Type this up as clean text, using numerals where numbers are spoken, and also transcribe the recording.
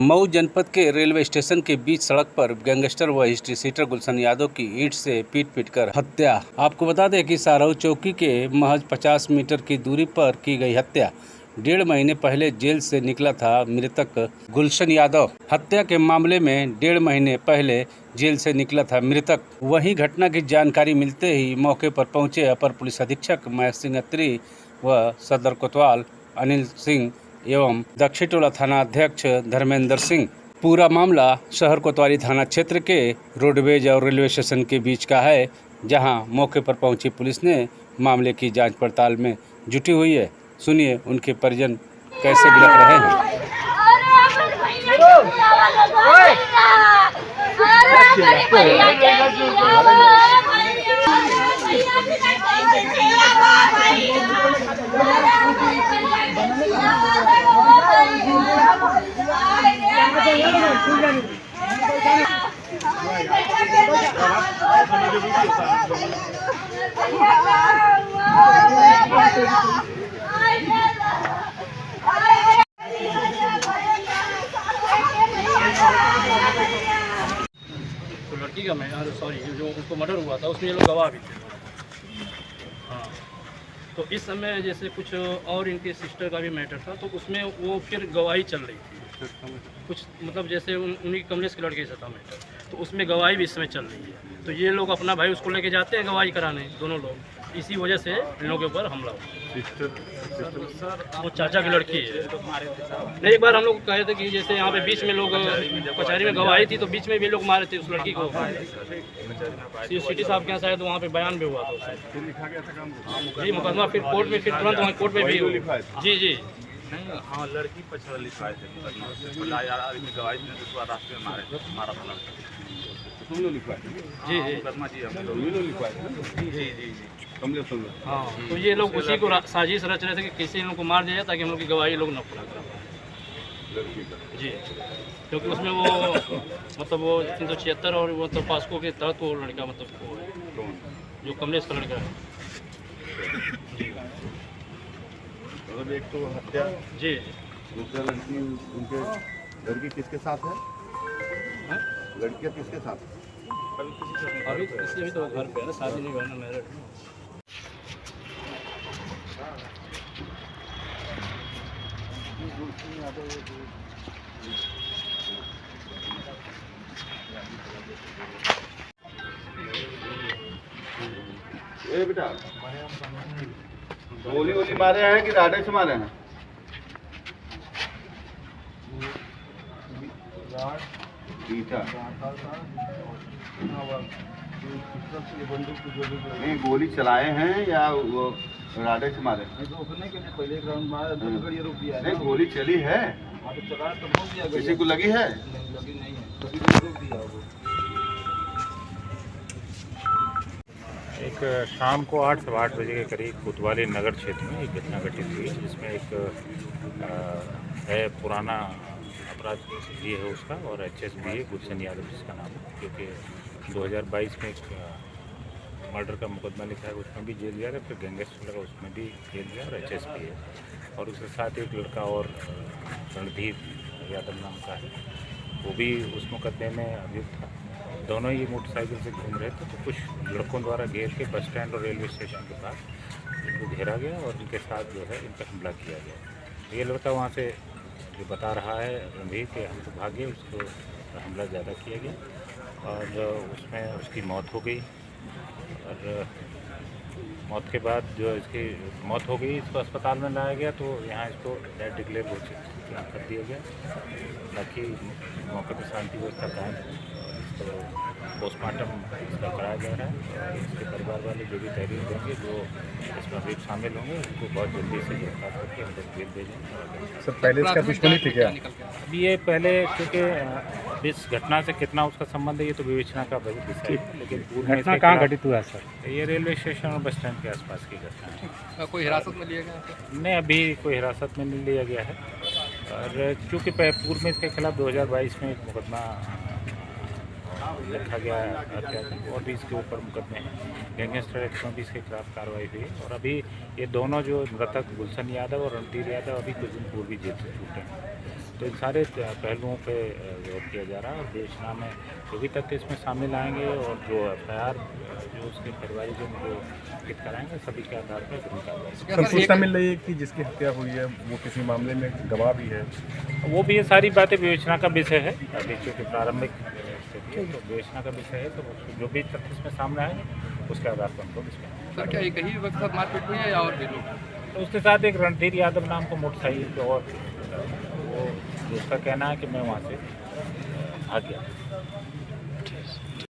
मऊ जनपद के railway station के बीच सड़क पर गैंगस्टर व हिस्ट्री सीटर गुलशन यादव की ईंट से पीट कर हत्या। आपको बता दें कि सारऊ चौकी के महज 50 मीटर की दूरी पर की गई हत्या। 1.5 महीने पहले जेल से निकला था मृतक गुलशन यादव। हत्या के मामले में 1.5 महीने पहले जेल से निकला था मृतक। वहीं घटना की जानकारी मिलते ही मौके पर पहुंचे अपर पुलिस अधीक्षक महेश सिंह अत्री व सदर कोतवाल अनिल सिंह एवं दक्षिण टोला थाना अध्यक्ष धर्मेंद्र सिंह। पूरा मामला शहर कोतवाली थाना क्षेत्र के रोडवेज और रेलवे स्टेशन के बीच का है, जहां मौके पर पहुंची पुलिस ने मामले की जांच पड़ताल में जुटी हुई है। सुनिए उनके परिजन कैसे बिलख रहे हैं। तो लड़की का सॉरी जो उसको मर्डर हुआ था उसमें ये लोग गवाह भी थे। हाँ, तो इस समय जैसे कुछ और इनके सिस्टर का भी मैटर था, तो उसमें वो फिर गवाही चल रही थी। कुछ मतलब जैसे उन्हीं कमलेश के लड़के से था मैटर, तो उसमें गवाही भी इस समय चल रही है। तो ये लोग अपना भाई उसको लेके जाते हैं गवाही कराने, दोनों लोग। इसी वजह से इन लोगों के ऊपर हमला हुआ। वो चाचा की लड़की है। नहीं, एक बार हम लोग कहे थे कि जैसे यहाँ पे बीच में लोग कचहरी में गवाही थी, तो बीच में भी लोग मारे थे उस लड़की को। सिटी साहब के यहाँ शायद वहाँ पे बयान भी हुआ था जी, मुकदमा फिर कोर्ट में, फिर तुरंत वहाँ कोर्ट में भी जी जी नहीं। हाँ, लड़की पछड़ लिखवाए थे गवाही रास्ते में मारा था लड़का। तुम लोग लिखवाए जी जी मुकदमा जी हम लोग लिखवाए थे जी जी जी कमलेश। हाँ, तो ये लोग उसी को साजिश रच रहे थे कि किसी लोग को मार दिया जाए ताकि हम लोग की गवाही लोग न पूरा करें जी, क्योंकि उसमें वो मतलब वो 376 और वो तो पास्को के तहत वो लड़का मतलब वो है जो कमलेश का लड़का है जी। मतलब एक तो हत्या जी, दूसरा लड़की उनके लड़की किसके साथ है? लड़कियाँ किसके साथ है? अभी किसी भी तो घर पे है ना, शादी नहीं हुआ ना, मैरिड। ए बेटा, गोली गोली मारे हैं कि राडे से मारे हैं? नहीं, गोली चलाए हैं या वो राडे से मारे? रोकने के लिए पहले ग्राउंड मारा, रोक दिया। नहीं, गोली चली है, तो चला तो रोक दिया। किसी को लगी है? लगी नहीं है, रोक दिया वो। एक शाम को 8 सवा 8 बजे के करीब कोतवाली नगर क्षेत्र में एक घटना घटित हुई, जिसमें एक है पुराना अपराध भी है उसका और एचएस भी है, गुलशन यादव जिसका नाम है, क्योंकि 2022 में एक मर्डर का मुकदमा लिखा है, उसमें भी जेल गया है, फिर गैंगस्टर लगा उसमें भी जेल गया और एचएस भी है। और उसके साथ एक लड़का और रणधीर यादव नाम का है, वो भी उस मुकदमे में अभियुक्त था। दोनों ही मोटरसाइकिल से घूम रहे थे, तो कुछ लड़कों द्वारा घेर के बस स्टैंड और रेलवे स्टेशन के पास इनको घेरा गया और इनके साथ जो है इन पर हमला किया गया। ये लड़का वहाँ से जो बता रहा है रणधीर के हम तो भागे, उसको हमला ज़्यादा किया गया और उसमें उसकी मौत हो गई। और मौत के बाद जो इसकी मौत हो गई, इसको अस्पताल में लाया गया, तो यहाँ इसको डेड डिक्लेयर घोषित कर दिया गया ताकि मौके पर शांति व्यवस्था कायम हो। तो पोस्टमार्टम इसका कराया जा रहा है और इसके परिवार वाले जो भी तहरीर देंगे, जो इसमें अभी शामिल होंगे, उनको बहुत जल्दी से गिरफ्तार करके हम लोग जेल भेजेंगे। सर, पहले इसका दुश्मनी थी क्या? अभी ये पहले, क्योंकि इस घटना से कितना उसका संबंध है ये तो विवेचना का विषय है, लेकिन पूर्ण घटना कहाँ घटित हुआ है सर? ये रेलवे स्टेशन और बस स्टैंड के आसपास की घटना है। कोई हिरासत में लिया गया? नहीं, अभी कोई हिरासत में नहीं लिया गया है। और चूँकि पूर्व में इसके खिलाफ 2022 में एक मुकदमा रखा गया हत्या का, और भी इसके ऊपर मुकदमे हैं, गैंगस्टर एक्ट में भी इसके खिलाफ कार्रवाई हुई। और अभी ये दोनों जो मृतक गुलशन यादव और रणधीर यादव अभी कुछ दिन पूर्व जेल से छूटे हैं। तो इन सारे पहलुओं पे गौर किया जा रहा है और बेचना में जो भी तथ्य इसमें सामने आएंगे और जो FIR जो उसके परिवारी जो लिखित कराएंगे सभी के आधार पर गिरफ्तार करेंगे। संतुष्टि मिल रही है कि जिसकी हत्या हुई है वो किसी मामले में गवाह भी है। वो भी ये सारी बातें विवेचना का विषय है, अभी चूँकि प्रारंभिक स्थिति है तो विवेचना का विषय है, तो जो भी तथ्य इसमें सामने आएंगे उसके आधार पर हम लोग इसमें सर क्या एक ही वक्त साथ मारपीट हुई है या और भी लोग? तो उसके साथ एक रणधीर यादव नाम का मोटरसाइकिल पे और वो उसका कहना है कि मैं वहाँ से भाग गया।